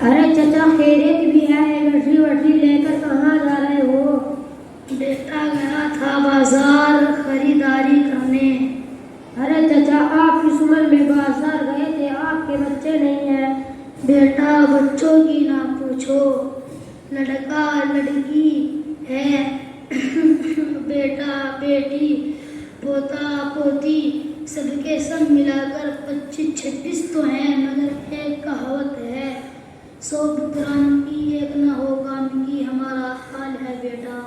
ارے چچا خیریت بھی ہے، لٹری وٹری لے کر کہاں جا رہے ہو؟ بیٹا گیا تھا بازار خریداری کرنے۔ ارے چچا آپ اس عمر میں بازار گئے تھے، آپ کے بچے نہیں ہیں؟ بیٹا بچوں کی نہ پوچھو، لڑکا لڑکی ہے، بیٹا بیٹی پوتا پوتی سب کے سب ملا کر 25-26 تو ہیں، مگر ایک کہاوت ہے 100 پتران کی ایک نہ ہو کام کی، ہمارا حال ہے بیٹا۔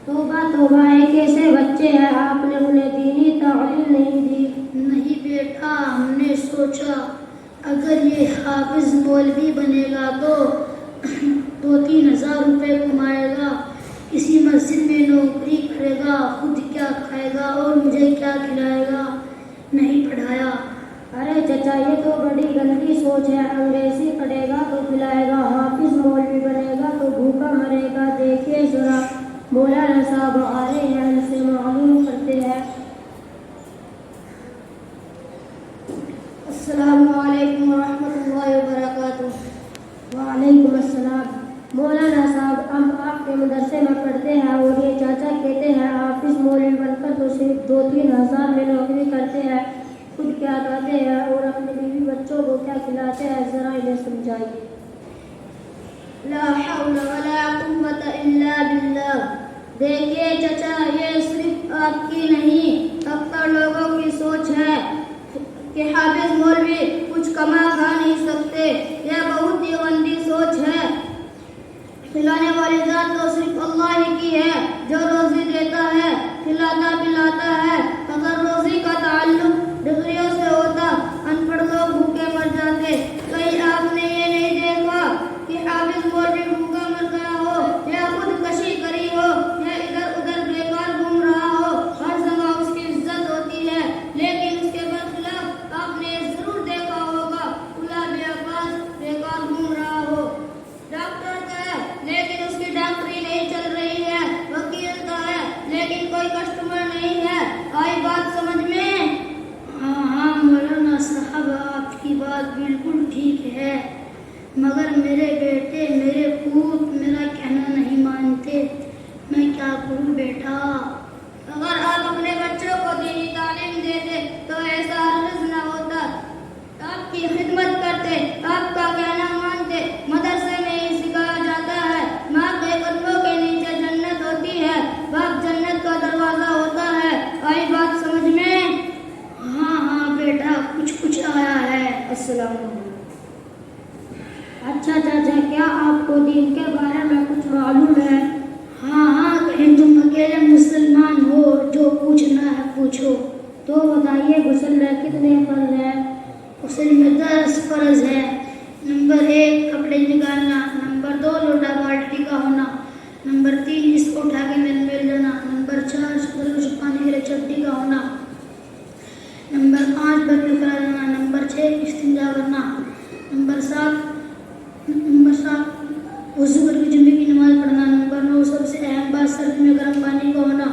توبہ توبہ، ایک ایسے بچے ہیں، آپ نے انہیں دینی تعلیم نہیں دی؟ نہیں بیٹا، ہم نے سوچا اگر یہ حافظ مولوی بنے گا تو 2-3 ہزار روپے کمائے گا، کسی مسجد میں نوکری کرے گا، خود کیا کھائے گا اور مجھے کیا کھلائے گا، نہیں پڑھایا۔ ارے چچا یہ تو بڑی گندی سوچ ہے، انگریزی پڑھے گا تو کھلائے گا، حافظ مولوی بنے گا تو بھوکا مرے گا۔ دیکھیے ذرا مولانا صاحب آ رہے ہیں، ان سے معلوم کرتے ہیں۔ السلام علیکم ورحمۃ اللہ وبرکاتہ۔ وعلیکم السلام۔ مولانا صاحب ہم آپ کے مدرسے میں پڑھتے ہیں اور یہ چاچا کہتے ہیں حافظ مولوی بن کر تو صرف 2-3 ہزار میں نوکری کرتے ہیں، خود کیا کھاتے ہیں اور اپنے بیوی بچوں کو کیا کھلاتے ہیں، ذرا انہیں سمجھائیے۔ لا حول ولا قوت الا باللہ۔ دیکھیے چچا، یہ صرف آپ کی نہیں اکثر لوگوں کی سوچ ہے کہ حافظ مولوی کچھ کما کھا نہیں سکتے، یہ بہت ہی گندی سوچ ہے۔ کھلانے والی ذات تو صرف اللہ ہی کی ہے، جو روزی دیتا ہے، کھلاتا پلاتا ہے۔ اگر روزی کا تعلق ڈگریوں سے ہوتا، ان پڑھ لوگ بھوکے مر جاتے۔ کہیں آپ نے یہ نہیں دیکھا کہ حافظ مولوی بھوکا مر گیا ہو یا خودکشی کری ہو یا ادھر ادھر بیکار گھوم رہا ہو، ہر جگہ اس کی عزت ہوتی ہے، لیکن اس کے برخلاف آپ نے ضرور دیکھا ہوگا کھلا بیاباز بیکار گھوم رہا ہو۔ ڈاکٹر کا ہے لیکن اس کی ڈاکٹری نہیں چل رہی ہے، وکیل کا ہے لیکن کوئی کسٹمر نہیں ہے۔ آئی بات سمجھ میں؟ ہاں مولانا صاحب، آپ کی بات بالکل ٹھیک ہے، مگر میرے بیٹے میرے پوت میرا کہنا نہیں مانتے، میں کیا کروں بیٹا؟ اگر آپ اپنے بچوں کو دینی تعلیم دیتے تو ایسا ہرگز نہ ہوتا، آپ کی خدمت کرتے، آپ کا کہنا مانتے۔ مدرسے میں ہی سکھایا جاتا ہے ماں کے قدموں کے نیچے جنت ہوتی ہے، باپ جنت کا دروازہ ہوتا ہے۔ آئی بات سمجھ میں؟ ہاں بیٹا، کچھ آیا ہے۔ السلام علیکم۔ اچھا چاچا، کیا آپ کو دین کے بارے میں کچھ معلوم ہے؟ ہاں، کہیں تم اکیلے مسلمان ہو، جو پوچھنا ہے پوچھو۔ تو بتائیے غسل میں کتنے فرض ہیں؟ غسل میں 10 فرض ہے۔ نمبر 1 کپڑے نکالنا، نمبر 2 لوٹا بالٹی کا ہونا، نمبر 3 اس کو اٹھا کے مل جانا، نمبر 4 صدر کو چھپانے کے لیے چپٹی کا ہونا، نمبر 5 بکری کرا جانا، نمبر 6 استنجا کرنا، نمبر 7 وضو کر کے جمعے کی نماز پڑھنا، نمبر 9 سب سے اہم بات سردی میں گرم پانی کا ہونا،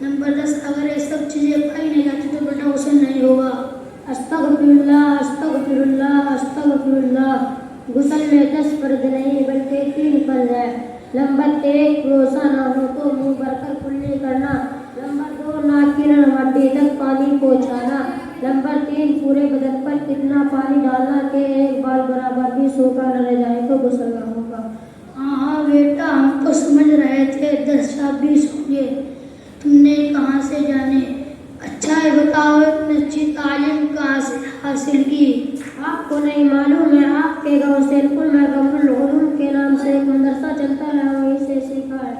نمبر 10 اگر یہ سب چیزیں پائی نہیں جاتی تو بیٹا غسل نہیں ہوگا۔ استغفر اللہ استغفر اللہ استغفر اللہ۔ غسل میں 10 فرض نہیں بلکہ 3 فرض ہے۔ نمبر 1 روزہ نہ ہو تو منہ بھر کر کلی کرنا، نمبر 2 ناک کی ہڈی تک پانی پہنچانا، نمبر 3 پورے بدن پر کتنا پانی ڈالنا کہ ایک بال برابر بھی سوکھا نہ رہ جائے تو غسل نہ ہوگا۔ ہاں بیٹا، ہم تو سمجھ رہے تھے 10 یا 20 ہوں گے، تم نے کہاں سے جانے؟ اچھا ہے بتاؤ، اتنی اچھی تعلیم کہاں سے حاصل کی؟ آپ کو نہیں معلوم ہے؟ آپ کے گاؤں سیلپور میں قمر العلوم کے نام سے ایک مدرسہ چلتا ہے، وہیں سے سیکھا ہے۔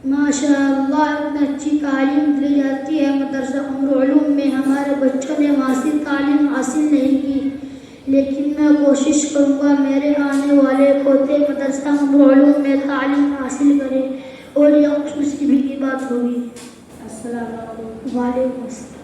ماشاء اللہ، اتنی اچھی تعلیم دی جاتی ہے مدرسہ قمر العلوم میں۔ ہمارے بچوں نے وہاں سے تعلیم حاصل نہیں کی، لیکن میں کوشش کروں گا میرے آنے والے پوتے مدرسہ قمر العلوم میں تعلیم حاصل کریں، اور یہ خوش نصیبی کی بات ہوگی۔ السلام علیکم۔ وعلیکم السلام۔